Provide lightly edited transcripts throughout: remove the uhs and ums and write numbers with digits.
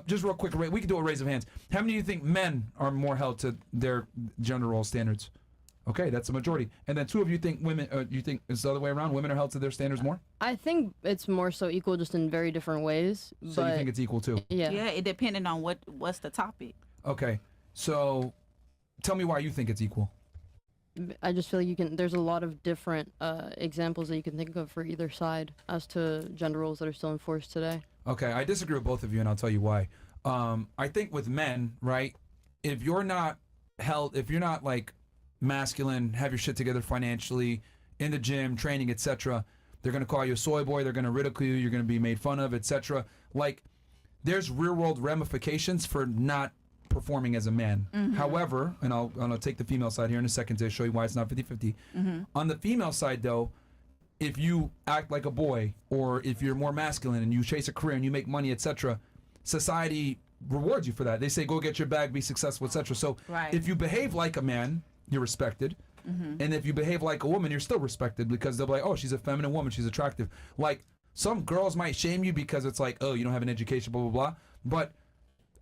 just real quick, we can do a raise of hands. How many do you think men are more held to their gender role standards? Okay, that's a majority. And then 2 of you think women, you think it's the other way around? Women are held to their standards more? I think it's more so equal, just in very different ways. So you think it's equal too? Yeah. Yeah, it depending on what's the topic. Okay, so tell me why you think it's equal. I just feel like there's a lot of different examples that you can think of for either side as to gender roles that are still enforced today. Okay, I disagree with both of you, and I'll tell you why. I think with men, right, if you're not like masculine, have your shit together financially, in the gym, training, etc., they're going to call you a soy boy, they're going to ridicule you, you're going to be made fun of, etc. Like, there's real world ramifications for not performing as a man. However, and I'll take the female side here in a second to show you why it's not 50-50. On the female side, though, if you act like a boy, or if you're more masculine and you chase a career and you make money, etc., society rewards you for that. They say, go get your bag, be successful, etc. So if you behave like a man, you're respected. And if you behave like a woman, you're still respected, because they'll be like, oh, she's a feminine woman, she's attractive. Like, some girls might shame you because it's like, oh, you don't have an education, blah, blah, blah. But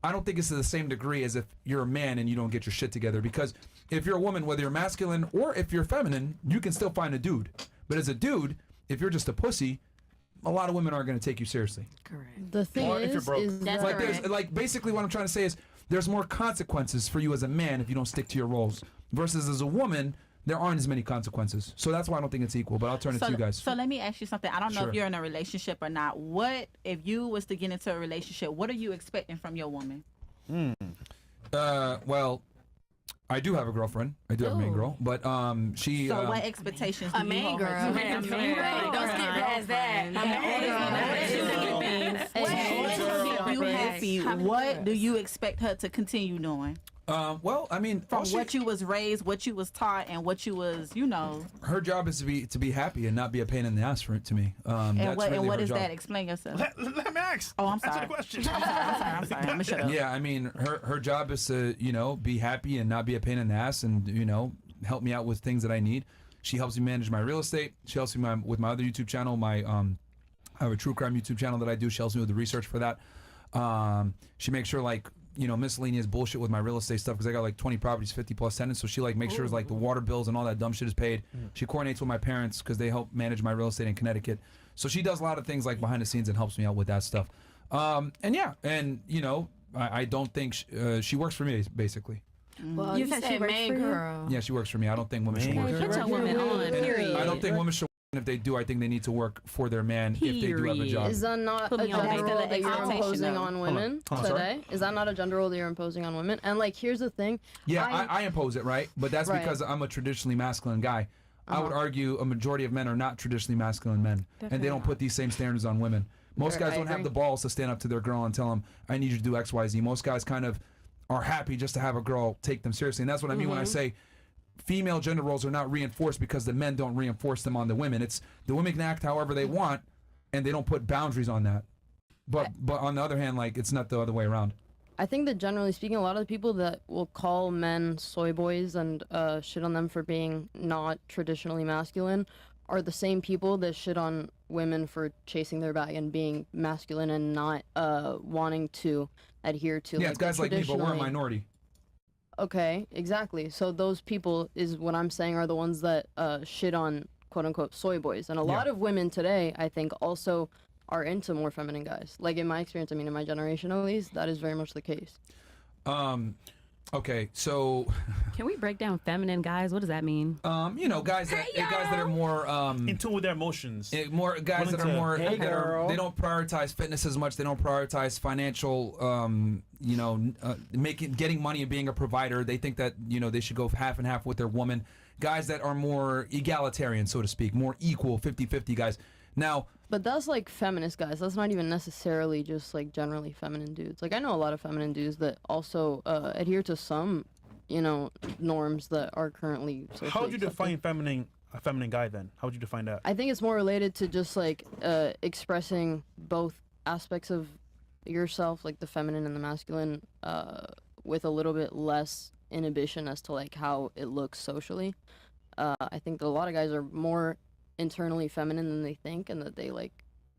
I don't think it's to the same degree as if you're a man and you don't get your shit together. Because if you're a woman, whether you're masculine or if you're feminine, you can still find a dude. But as a dude, if you're just a pussy, a lot of women aren't going to take you seriously. Correct. The thing is That's like, correct. like, basically what I'm trying to say is there's more consequences for you as a man if you don't stick to your roles, versus as a woman, there aren't as many consequences. So that's why I don't think it's equal, but I'll turn it to you guys. So let me ask you something. I don't know Sure. if you're in a relationship or not. What, if you was to get into a relationship, what are you expecting from your woman? Well, I do have a girlfriend. I do have a main girl, but she. So what expectations do A you main hold her girl. to? A main girl. Don't skip past that. You happy? What do you expect her to continue doing? Well, I mean, From what you was raised, what you was taught, and what you was, her job is to be happy and not be a pain in the ass for it to me. And That's what, really and what her is job. that? Explain yourself. Let me ask. Oh, I'm sorry. Answer the question. I'm sorry. I'm gonna shut up. Yeah, I mean, her job is to be happy and not be a pain in the ass, and help me out with things that I need. She helps me manage my real estate. She helps me with my other YouTube channel. I have a true crime YouTube channel that I do. She helps me with the research for that. She makes sure miscellaneous bullshit with my real estate stuff, because I got like 20 properties, 50 plus tenants. So she makes sure like the water bills and all that dumb shit is paid. She coordinates with my parents because they help manage my real estate in Connecticut. So she does a lot of things like behind the scenes and helps me out with that stuff. I don't think she works for me basically. Well, you said she main girl. Yeah, she works for me. I don't think women should work. Put your woman on. Period. I don't think women should. If they do, I think they need to work for their man if they do have a job. Is that not a gender role that you're imposing on women today? Is that not a gender role that you're imposing on women? And here's the thing. Yeah, I impose it, right? But that's because I'm a traditionally masculine guy. I would argue a majority of men are not traditionally masculine men, and they don't put these same standards on women. Most guys don't have the balls to stand up to their girl and tell them, I need you to do X, Y, Z. Most guys kind of are happy just to have a girl take them seriously. And that's what I mean when I say female gender roles are not reinforced because the men don't reinforce them on the women. It's the women can act however they want, and they don't put boundaries on that. But on the other hand, it's not the other way around. I think that generally speaking, a lot of the people that will call men soy boys and shit on them for being not traditionally masculine are the same people that shit on women for chasing their bag and being masculine and not wanting to adhere to. Yeah, it's guys like me, but we're a minority. Okay, exactly. So those people is what I'm saying are the ones that shit on quote unquote soy boys. And a lot of women today, I think, also are into more feminine guys. Like in my experience, I mean, in my generation at least, that is very much the case. Okay, so Can we break down feminine guys? What does that mean? Guys that are more in tune with their emotions. More guys that are more Hey, they don't prioritize fitness as much. They don't prioritize financial getting money and being a provider. They think that they should go half and half with their woman. Guys that are more egalitarian, so to speak, more equal, 50-50 guys. Now, but that's like feminist guys. That's not even necessarily just like generally feminine dudes. Like I know a lot of feminine dudes that also adhere to some, norms that are currently socially How would you define accepted. a feminine guy then? How would you define that? I think it's more related to just like expressing both aspects of yourself, like the feminine and the masculine, with a little bit less inhibition as to like how it looks socially. I think that a lot of guys are more internally feminine than they think, and that they like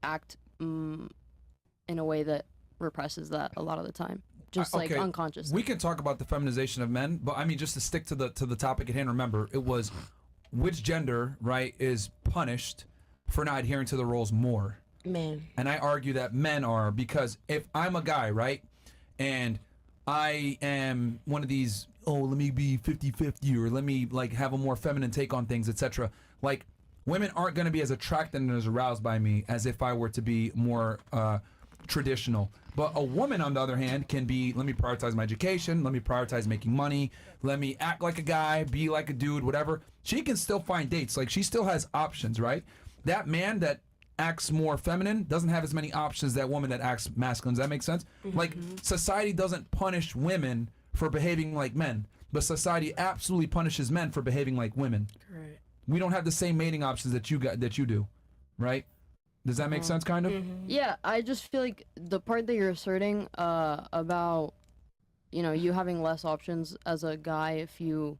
act in a way that represses that a lot of the time, just like Okay, unconsciously. We can talk about the feminization of men, but I mean, just to stick to the topic at hand. Remember, it was which gender, right, is punished for not adhering to the roles more. Men. And I argue that men are, because if I'm a guy, right, and I am one of these, oh, let me be 50-50, or let me like have a more feminine take on things, etc. Like, women aren't going to be as attracted and as aroused by me as if I were to be more traditional. But a woman, on the other hand, can be, let me prioritize my education, let me prioritize making money, let me act like a guy, be like a dude, whatever. She can still find dates. Like, she still has options, right? That man that acts more feminine doesn't have as many options as that woman that acts masculine. Does that make sense? Like, society doesn't punish women for behaving like men, but society absolutely punishes men for behaving like women. Correct. We don't have the same mating options that you do, right? Does that make sense, kind of? Yeah, I just feel like the part that you're asserting about, you know, you having less options as a guy if you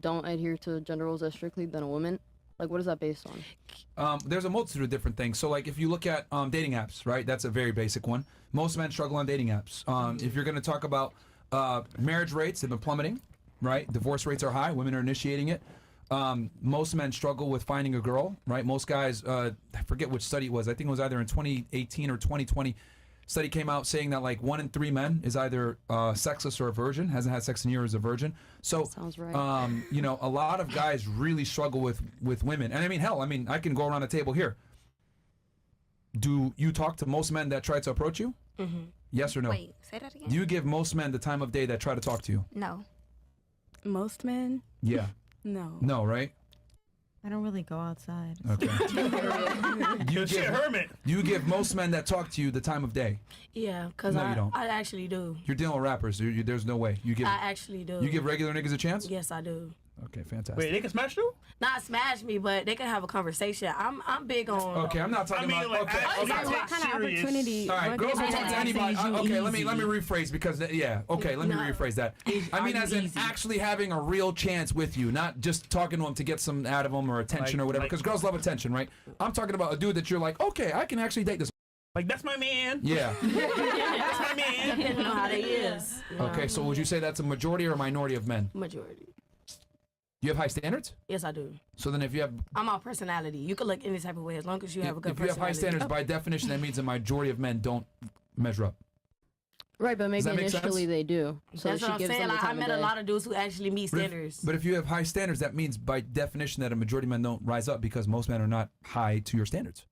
don't adhere to gender roles as strictly than a woman, like, what is that based on? There's a multitude of different things. So, like, if you look at dating apps, right? That's a very basic one. Most men struggle on dating apps. If you're going to talk about marriage rates, have been plummeting, right? Divorce rates are high. Women are initiating it. Most men struggle with finding a girl, right? Most guys, I forget which study it was. I think it was either in 2018 or 2020. Study came out saying that like 1 in 3 men is either sexless or a virgin, hasn't had sex in years, a virgin. So, Sounds right. you know, a lot of guys really struggle with women. And I mean, hell, I mean, I can go around the table here. Do you talk to most men that try to approach you? Yes or no? Wait, say that again? Do you give most men the time of day that try to talk to you? No. Most men? Yeah. No. No, right? I don't really go outside. Okay. You shit, hermit. You give most men that talk to you the time of day. Yeah, because No, you don't. I actually do. You're dealing with rappers. There's no way. You give I actually do. you give regular niggas a chance? Yes, I do. Okay, fantastic. Wait, they can smash you? Not smash me, but they can have a conversation. I'm big on. Okay, I'm not talking I mean, about. like, Okay, I okay. take What kind of serious. opportunity? All right, what girls kind will of talk to opportunity anybody. is you Okay, let me easy? rephrase because yeah. Okay, let me No. rephrase that. I mean, as in actually having a real chance with you, not just talking to him to get some out of him or attention or whatever. Because girls love attention, right? I'm talking about a dude that you're like, okay, I can actually date this. Like, that's my man. Yeah. That's my man. Depending on how they is. Okay, so would you say that's a majority or a minority of men? Majority. You have high standards? Yes, I do. So then if you have I'm all personality. You can look any type of way as long as you have a good if you have high personality. standards, by definition, that means the majority of men don't measure up. Right, but maybe that make sense? initially they do. So That's she what I'm gives saying. them the Like, I time of met a day. lot of dudes who actually meet standards. But if you have high standards, that means by definition that a majority of men don't rise up because most men are not high to your standards.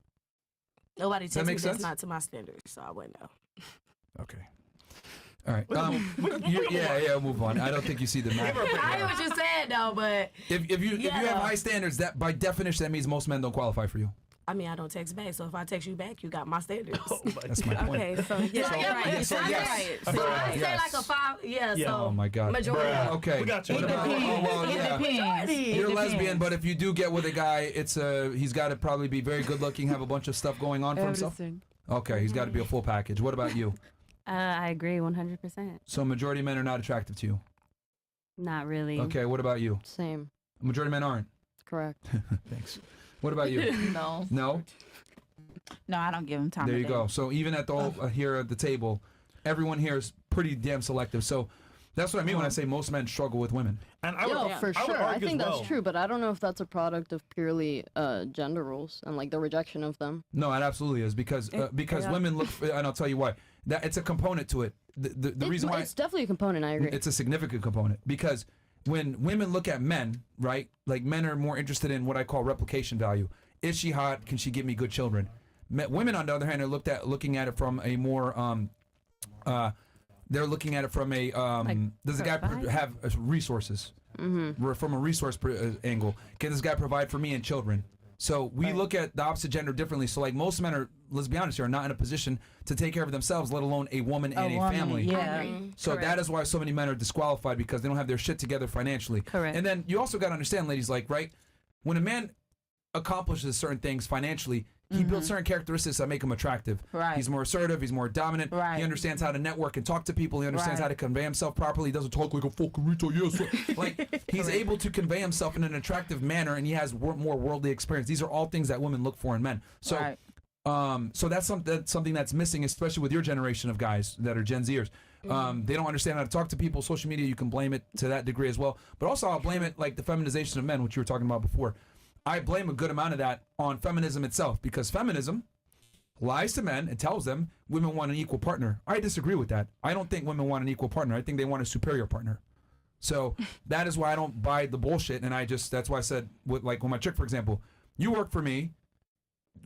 Nobody that tells me make that's sense? not to my standards, so I wouldn't know. Okay. All right. Yeah, move on. I don't think you see the math. I hear what you're saying though, but If you Yeah. have high standards, that by definition that means most men don't qualify for you. I mean I don't text back. So if I text you back, you got my standards. That's my point. Okay, so yeah, So, you're right. So yes. So I say Yes. like a 5. Yeah. Yeah. So Oh my God. majority. Okay. We got you. What about, oh well, yeah. You're It lesbian, depends. but if you do get with a guy, it's he's got to probably be very good looking, have a bunch of stuff going on for himself. Okay, he's got to be a full package. What about you? I agree 100%. So majority of men are not attractive to you. Not really. Okay, what about you? Same. Majority of men aren't. Correct. Thanks. What about you? No. No? No, I don't give him time. There of you day. go. So even at the here at the table, everyone here is pretty damn selective. So that's what I mean when I say most men struggle with women. And I Yo, would, for I would sure. I argue think as that's well. true, but I don't know if that's a product of purely gender roles and like the rejection of them. No, it absolutely is because yeah. women look, and I'll tell you why. That it's a component to it. The reason why It's definitely a component, I agree. it's a significant component because when women look at men, right? Like men are more interested in what I call replication value. Is she hot? Can she give me good children? Women, on the other hand, are looking at it from a more they're looking at it from a does the guy provide? have resources? From a resource angle, can this guy provide for me and children? So we look at the opposite gender differently. So like most men are, let's be honest here, are not in a position to take care of themselves, let alone a woman and a woman, family. Yeah. So that is why so many men are disqualified because they don't have their shit together financially. Correct. And then you also got to understand, ladies, like, right, when a man accomplishes certain things financially, he builds certain characteristics that make him attractive. Right. He's more assertive. He's more dominant. Right. He understands how to network and talk to people. He understands how to convey himself properly. He doesn't talk like a fucking retard. Yes. Like, he's able to convey himself in an attractive manner, and he has more worldly experience. These are all things that women look for in men. So Right. So that's something that's missing, especially with your generation of guys that are Gen Zers. They don't understand how to talk to people. Social media, you can blame it to that degree as well. But also, I'll blame it like the feminization of men, which you were talking about before. I blame a good amount of that on feminism itself, because feminism lies to men and tells them women want an equal partner. I disagree with that. I don't think women want an equal partner. I think they want a superior partner. So that is why I don't buy the bullshit. And that's why I said, with my chick, for example, you work for me.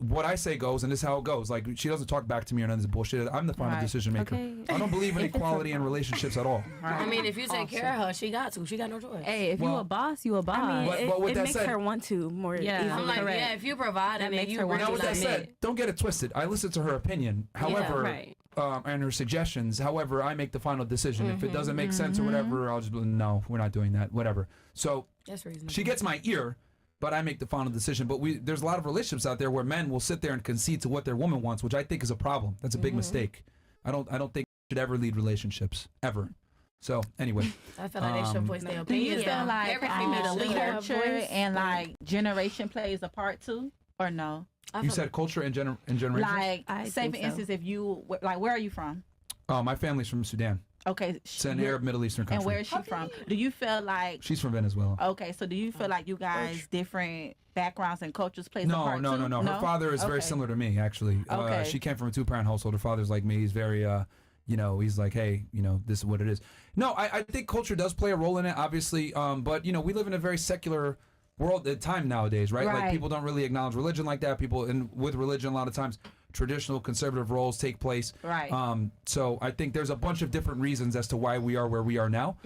What I say goes, and this is how it goes. Like, she doesn't talk back to me or none of this bullshit. I'm the final decision maker. Okay. I don't believe in equality in relationships at all. I mean, if you take care of her, she got to. She got no choice. Hey, if you Well, a boss, you a boss. I mean, But with it that makes said- her want to more. Yeah. easily. I'm like, Correct. yeah, if you provide That and makes you her work Now, with that like said, don't get it twisted. I listen to her opinion. However, right. and her suggestions. However, I make the final decision. If it doesn't make sense or whatever, I'll just be, no, we're not doing that. Whatever. So that's reasonable. she gets my ear, but I make the final decision. But there's a lot of relationships out there where men will sit there and concede to what their woman wants, which I think is a problem. That's a big mistake. I don't think you should ever lead relationships ever. So anyway, I feel like they should voice their Do you opinions. feel though. like Every female should have culture voice. and like generation plays a part too, or no? I you feel said culture and generations. Like, I say think for so. instance, if you like, where are you from? Oh, my family's from Sudan. Okay, It's an you're- Arab Middle Eastern country. And where is she from? Do you feel like She's from Venezuela. okay? So do you feel like you guys different backgrounds and cultures plays a No, part no, too? no, no. Her father is very Okay. similar to me, actually. Okay. She came from a 2-parent household. Her father's like me. He's very, he's like, hey, this is what it is. No, I think culture does play a role in it, obviously. But, we live in a very secular world at time nowadays, right? Like, Right. people don't really acknowledge religion like that. And with religion, a lot of times, traditional conservative roles take place. Right. So I think there's a bunch of different reasons as to why we are where we are now.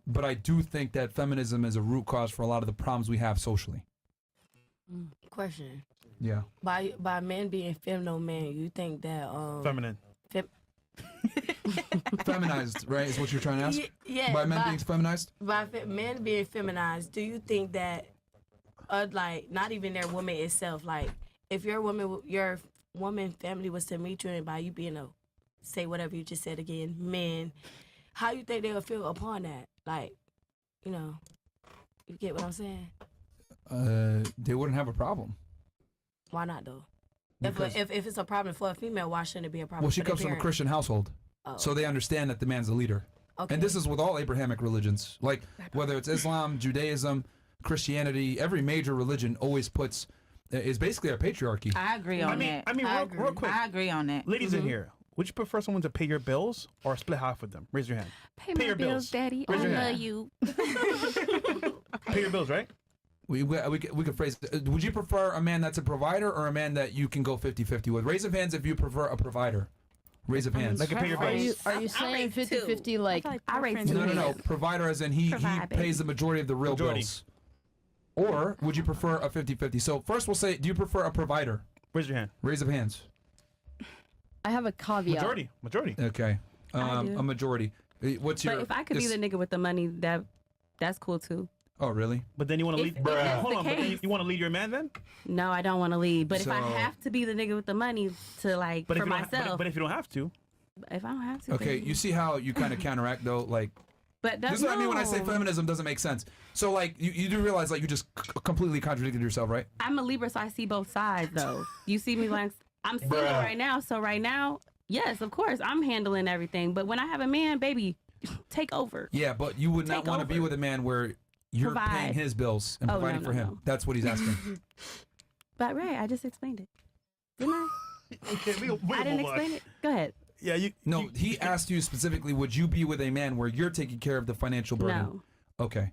But I do think that feminism is a root cause for a lot of the problems we have socially. question. Yeah. By men being feminine men, you think that Feminine. Feminized, right, is what you're trying to ask? Yeah. By men being feminized? Men being feminized, do you think that like not even their woman itself, like if your woman family was to meet you and by you being a say whatever you just said again, men, how you think they'll feel upon that? Like, you get what I'm saying? They wouldn't have a problem. Why not though? Because- If it's a problem for a female, why shouldn't it be a problem? Well, she for their comes from a parent? Christian household, Oh, so they understand that the man's the leader. okay. And this is with all Abrahamic religions, like whether it's Islam, Judaism, Christianity, every major religion always is basically a patriarchy. I agree on that. I mean, real quick, I agree on that. ladies in here, would you prefer someone to pay your bills or split half with them? Raise your hand. Pay Pay my your bills, bills. Daddy. I Raise your love hand. you. Pay your bills, right? We could phrase it. Would you prefer a man that's a provider or a man that you can go 50-50 with? Raise of hands if you prefer a provider. Raise of hands. Like, pay your bills. Are you saying 50-50 like I rate preference two. No. is- Provider as in he Provide, pays the majority of the real Majority. bills. Or would you prefer a 50-50? So first we'll say, do you prefer a provider? Raise your hand. Raise of hands. I have a caveat. Majority. Okay. I do. A majority. What's your... But if I could be the nigga with the money, that's cool too. Oh, really? But then you want to If- lead. if that's Hold the on. But then case- you want to lead your man then? No, I don't want to lead. But if I So- have to be the nigga with the money to like But for if you don't, myself, but if you don't have to, if I don't have to, Okay, then- you see how you kind of counteract though? Like, But that's this is what I mean when I say no. feminism doesn't make sense. So like, you do realize like you just completely contradicted yourself, right? I'm a Libra, so I see both sides though. You see me like I'm single Bruh. right now, so right now, yes, of course, I'm handling everything. But when I have a man, baby, take over. Yeah, but you would not Take want to be over. with a man where you're Provide. paying his bills and Oh, no, providing no, for him. no. That's what he's asking. But right, I just explained it. Didn't I? okay, we I didn't explain it. Go ahead. Yeah, you. No, you- he asked you specifically, would you be with a man where you're taking care of the financial burden? No. Okay.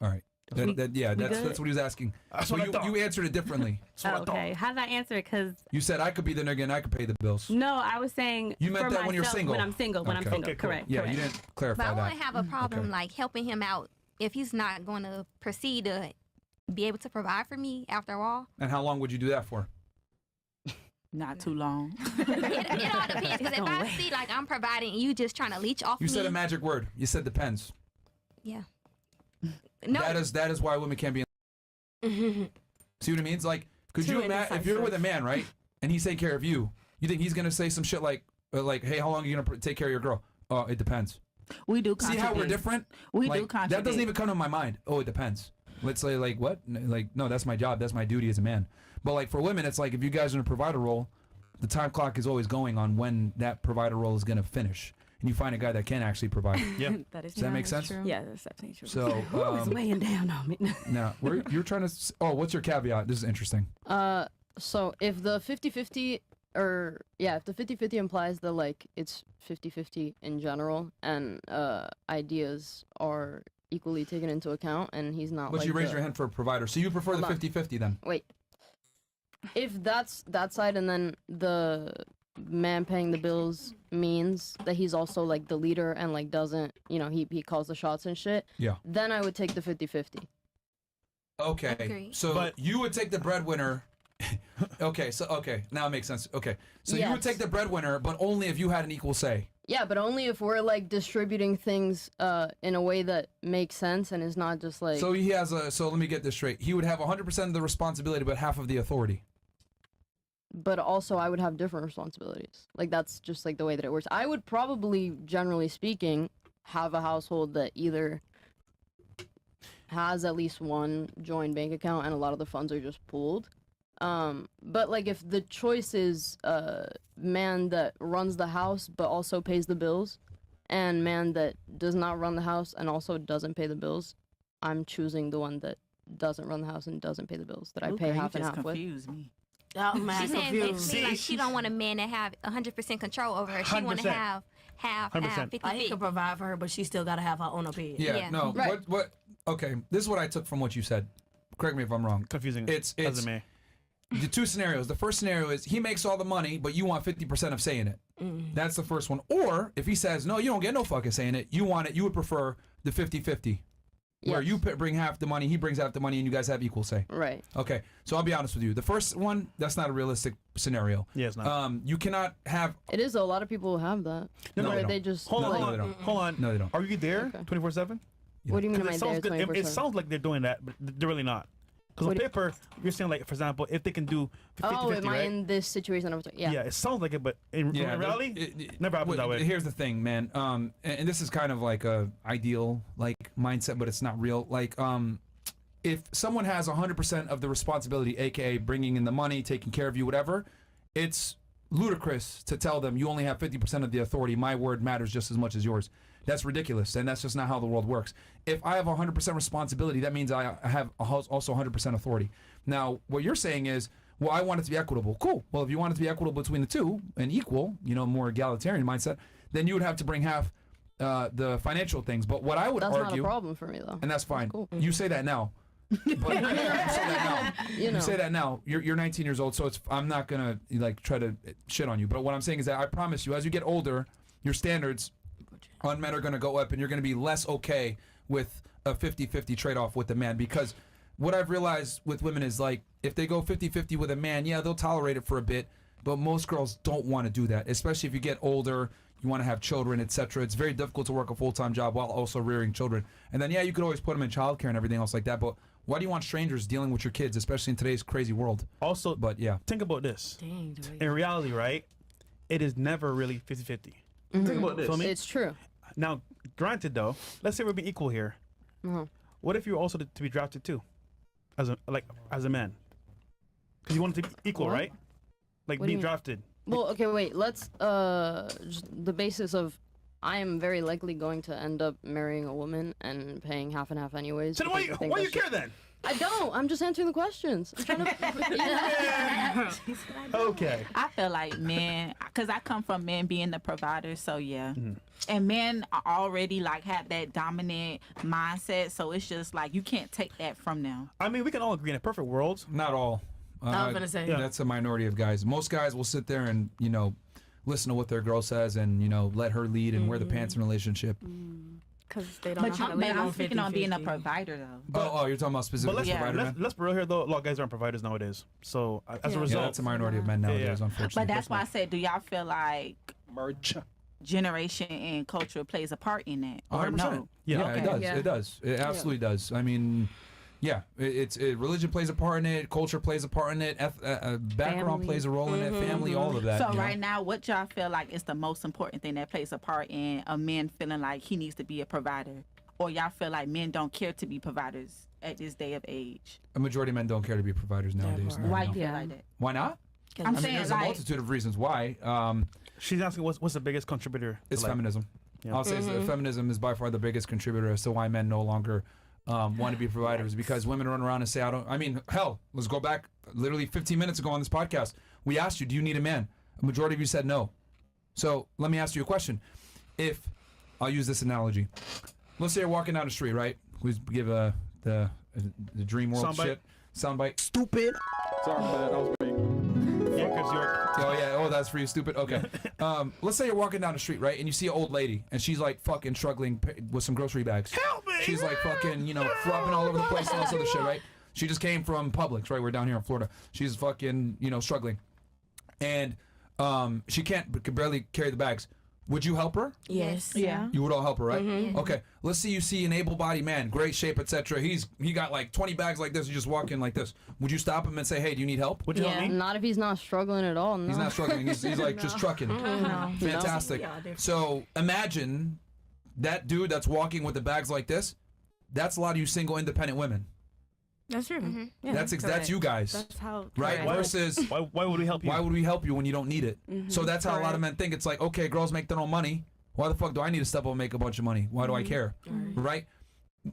All right. We- we that's good? what he was asking. That's So what I thought. you answered it differently. That's what I Oh, thought. okay. How did I answer it? Because You said I could be the nigga and I could pay the bills. no, I was saying You meant for that when you're myself, single. When I'm single. When I'm Okay. single. Okay, cool. Correct. Yeah, correct. you didn't But clarify I that. wouldn't have a problem Okay. like helping him out if he's not going to proceed to be able to provide for me after all. And how long would you do that for? Not too long. It all depends. Because if No I way. see like I'm providing and you just trying to leech off You me, said a magic word. You said depends. yeah. No, That is why women can't be. See what I mean? It's like, could Too you imagine if you're with a indecisive. man, right, and he's taking care of you? You think he's gonna say some shit like, hey, how long are you gonna take care of your girl? Oh, it depends. We do. See how we're contradict. different? We Like, do contradict. that doesn't even come to my mind. Oh, it depends. Let's say like what? Like no, that's my job. That's my duty as a man. But like for women, it's like if you guys are in a provider role, the time clock is always going on when that provider role is going to finish. And you find a guy that can actually provide. Yeah. That is Does that make sense? true. Yeah, that's definitely true. So, It's weighing down on me. now, you're trying to, what's your caveat? This is interesting. So if the 50-50 if the 50-50 implies that like it's 50-50 in general and ideas are equally taken into account and he's not But like you raise your hand for a provider. So you prefer the Hold on. 50-50 then? Wait. If that's that side and then the man paying the bills means that he's also like the leader and like doesn't, he calls the shots and shit. Yeah. Then I would take the 50-50. Okay. Agree. So But- you would take the breadwinner. Okay. Now it makes sense. Okay. So you would Yes. take the breadwinner, but only if you had an equal say. Yeah, but only if we're like distributing things in a way that makes sense and is not just like. So he has so let me get this straight. He would have 100% of the responsibility, but half of the authority. But also, I would have different responsibilities. Like that's just like the way that it works. I would probably, generally speaking, have a household that either has at least one joint bank account and a lot of the funds are just pooled. But like if the choice is man that runs the house but also pays the bills, and man that does not run the house and also doesn't pay the bills, I'm choosing the one that doesn't run the house and doesn't pay the bills that I pay half and half with. Confused me. Oh, man, She's saying confused. basically like she don't want a man to have 100% control over her. She want to 100%. have half, 100%. 50 Like, he can provide for her, but she still got to have her own opinion. Yeah. Yeah. No. Right. What? Okay. This is what I took from what you said. Correct me if I'm wrong. Confusing. It's as a man. the two scenarios. The first scenario is he makes all the money, but you want 50% of saying it. That's the first one. Or if he says, no, you don't get no fucking saying it, you want it, you would prefer the 50-50. Where Yes. you bring half the money, he brings half the money, and you guys have equal say. Right. Okay, so I'll be honest with you. The first one, that's not a realistic scenario. Yeah, it's not. You cannot have. It is, though. A lot of people have that. No, Where they they don't. just Hold on, like, no, they don't. hold on. No, they don't. Are you there Okay. 24/7? what do you mean am I It there sounds good. 24/7? It sounds like they're doing that, but they're really not. Because on What do you- paper, you're saying like, for example, if they can do 50-50, Oh, am I right? in this situation? Yeah, it sounds like it, but in reality, never happens that way. Here's the thing, man. And this is kind of like a ideal like mindset, but it's not real. Like, if someone has 100% of the responsibility, aka bringing in the money, taking care of you, whatever, it's ludicrous to tell them you only have 50% of the authority. My word matters just as much as yours. That's ridiculous, and that's just not how the world works. If I have 100% responsibility, that means I have also 100% authority. Now, what you're saying is, well, I want it to be equitable. Cool. Well, if you want it to be equitable between the two and equal, more egalitarian mindset, then you would have to bring half the financial things. But what I would That's not argue, a problem for me, though. and that's fine. cool. You say that now. But you say that now. You say that now. You're 19 years old, so I'm not gonna like try to shit on you. But what I'm saying is that I promise you, as you get older, your standards on men are gonna go up, and you're gonna be less okay with a 50-50 trade-off with the man. Because what I've realized with women is like, if they go 50-50 with a man, yeah, they'll tolerate it for a bit. But most girls don't want to do that, especially if you get older. You want to have children, etc. It's very difficult to work a full-time job while also rearing children. And then, yeah, you could always put them in childcare and everything else like that. But why do you want strangers dealing with your kids, especially in today's crazy world? Also, But yeah, think about this. Dang, the way In reality, right, it is never really 50-50. Think about this. Feel me? It's true. Now, granted, though, let's say we're being equal here. Mhm. What if you're also to be drafted too, as a man? Because you want it to be equal, What? right? Like What do you being mean? drafted. Well, okay, wait. Let's just the basis of I am very likely going to end up marrying a woman and paying half and half anyways. So then why because I think you that's care just- then? I don't. I'm just answering the questions. I'm trying to. Okay. I feel like men, because I come from men being the provider, so yeah. And men are already like have that dominant mindset, so it's just like you can't take that from them. I mean, we can all agree in a perfect world. not all. I was gonna say. That's a minority of guys. Most guys will sit there and listen to what their girl says and let her lead and wear the pants in a relationship. Because they don't know how to But live. I'm speaking on being a 50-50. provider though. Oh, you're talking about But specifically let's, Yeah. provider men? let's be real here, though. A lot of guys aren't providers nowadays. So as a Yeah, result, that's a minority of men nowadays, Yeah. unfortunately. But that's why I said, do y'all feel like merge. generation and culture plays a part in that? Or 100%. no? Yeah. Yeah, Okay. it does. Yeah. It does. It absolutely does. I mean, yeah, religion plays a part in it. Culture plays a part in it. Background Family. plays a role in it. Family, all of that. So you know? right now, what y'all feel like is the most important thing that plays a part in a man feeling like he needs to be a provider or y'all feel like men don't care to be providers at this day of age? A majority of men don't care to be providers nowadays. right. No, Why no. you feel Yeah. like that? Why not? I'm I mean, saying there's like a multitude of reasons why. She's asking what's the biggest contributor? It's to, like, feminism. Yeah. I'll say feminism is by far the biggest contributor as to why men no longer want to be providers, because women run around and say, hell, let's go back literally 15 minutes ago on this podcast. We asked you, do you need a man? A majority of you said no. So let me ask you a question. If, I'll use this analogy. Let's say you're walking down the street, right? We give the dream world Soundbite. shit. Soundbite. Stupid. Sorry for that. That was me. Yeah, because you're. Oh yeah. Oh, that's for you, stupid. Okay. Let's say you're walking down the street, right, and you see an old lady, and she's like fucking struggling with some grocery bags. Help me! She's like fucking, flopping all over the place and all this other shit, right? She just came from Publix, right? We're down here in Florida. She's fucking, struggling, and she can barely carry the bags. Would you help her? Yes. Yeah. You would all help her, right? Okay. Let's say you see an able-bodied man, great shape, etc. He got like 20 bags like this. You just walk in like this. Would you stop him and say, "Hey, do you need help?" Would you help me? Not if he's not struggling at all. No. He's not struggling. He's like just trucking. Fantastic. Y'all different. So imagine that dude that's walking with the bags like this. That's a lot of you single, independent women. That's true. Yeah, That's you guys, That's how. right? correct. Versus Why would we help you? why would we help you when you don't need it? So that's how a lot of men think. It's like, okay, girls make their own money. Why the fuck do I need to step up and make a bunch of money? Why do I care? Right?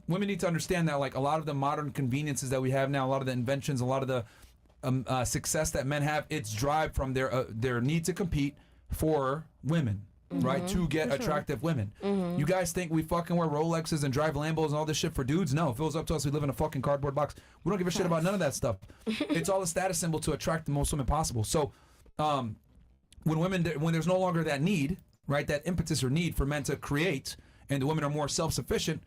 Women need to understand that, like, a lot of the modern conveniences that we have now, a lot of the inventions, a lot of the success that men have, it's derived from their need to compete for women, right? To get attractive women. You guys think we fucking wear Rolexes and drive Lambos and all this shit for dudes? No, if it was up to us, we live in a fucking cardboard box. We don't give a shit about none of that stuff. It's all a status symbol to attract the most women possible. So when there's no longer that need, right, that impetus or need for men to create, and the women are more self-sufficient,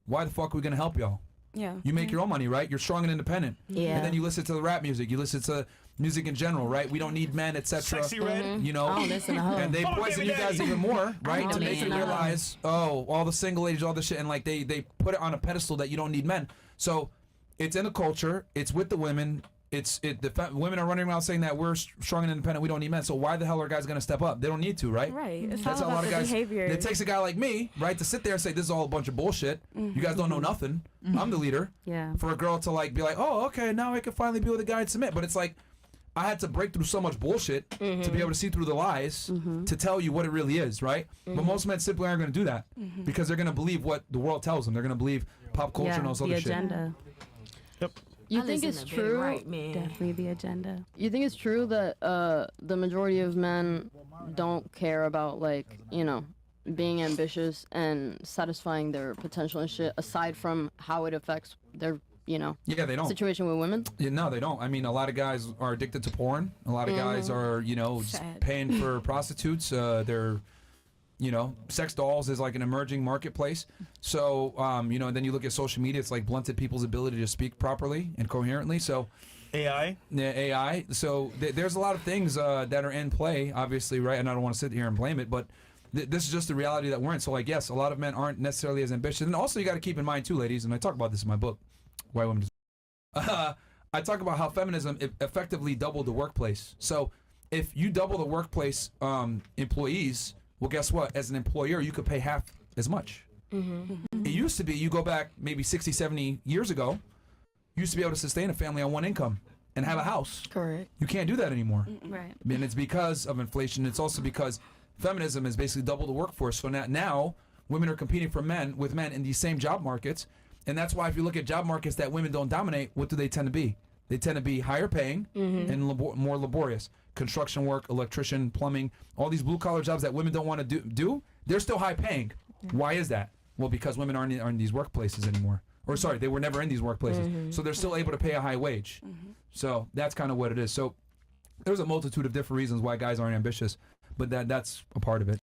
why the fuck are we gonna help y'all? Yeah. You make your own money, right? You're strong and independent. Yeah. And then you listen to the rap music. You listen to music in general, right? We don't need men, etc. Sexy red. You know, I don't listen to her. and they Come on, poison baby you guys daddy. even more, right? don't To make you listen to her. realize, all the single ladies, all this shit, and like they put it on a pedestal that you don't need men. So it's in the culture. It's with the women. Women are running around saying that we're strong and independent. We don't need men. So why the hell are guys gonna step up? They don't need to, right? Right. It's That's all how a lot about of the guys. behavior. It takes a guy like me, right, to sit there and say this is all a bunch of bullshit. You guys don't know nothing. I'm the leader. Yeah. For a girl to like be like, oh, okay, now I can finally be with a guy and submit. But it's like, I had to break through so much bullshit to be able to see through the lies to tell you what it really is, right? But most men simply aren't going to do that because they're going to believe what the world tells them. They're going to believe pop culture and all this the other agenda. You I think listen it's to Betty true? Wright, man. Definitely the agenda. You think it's true that the majority of men don't care about, like, being ambitious and satisfying their potential and shit, aside from how it affects their, Yeah, they don't. situation with women? Yeah, no, they don't. I mean, a lot of guys are addicted to porn. A lot of guys are, just Sad. paying for prostitutes. They're, sex dolls is like an emerging marketplace. So, and then you look at social media, it's like blunted people's ability to speak properly and coherently. So, AI. yeah, AI. So there's a lot of things that are in play, obviously, right? And I don't want to sit here and blame it, but this is just the reality that we're in. So, like, yes, a lot of men aren't necessarily as ambitious. And also, you got to keep in mind, too, ladies, and I talk about this in my book, Why Women I talk about how feminism effectively doubled the workplace. So if you double the workplace employees, well, guess what? As an employer, you could pay half as much. It used to be, you go back maybe 60, 70 years ago, you used to be able to sustain a family on one income and have a house. Correct. You can't do that anymore. Right. And it's because of inflation. It's also because feminism has basically doubled the workforce. So now women are competing with men in these same job markets. And that's why if you look at job markets that women don't dominate, what do they tend to be? They tend to be higher paying and more laborious. Construction work, electrician, plumbing, all these blue collar jobs that women don't want to do, they're still high paying. Why is that? Well, because women aren't in these workplaces anymore. Or sorry, they were never in these workplaces. So they're still able to pay a high wage. So that's kind of what it is. So there's a multitude of different reasons why guys aren't ambitious, but that's a part of it.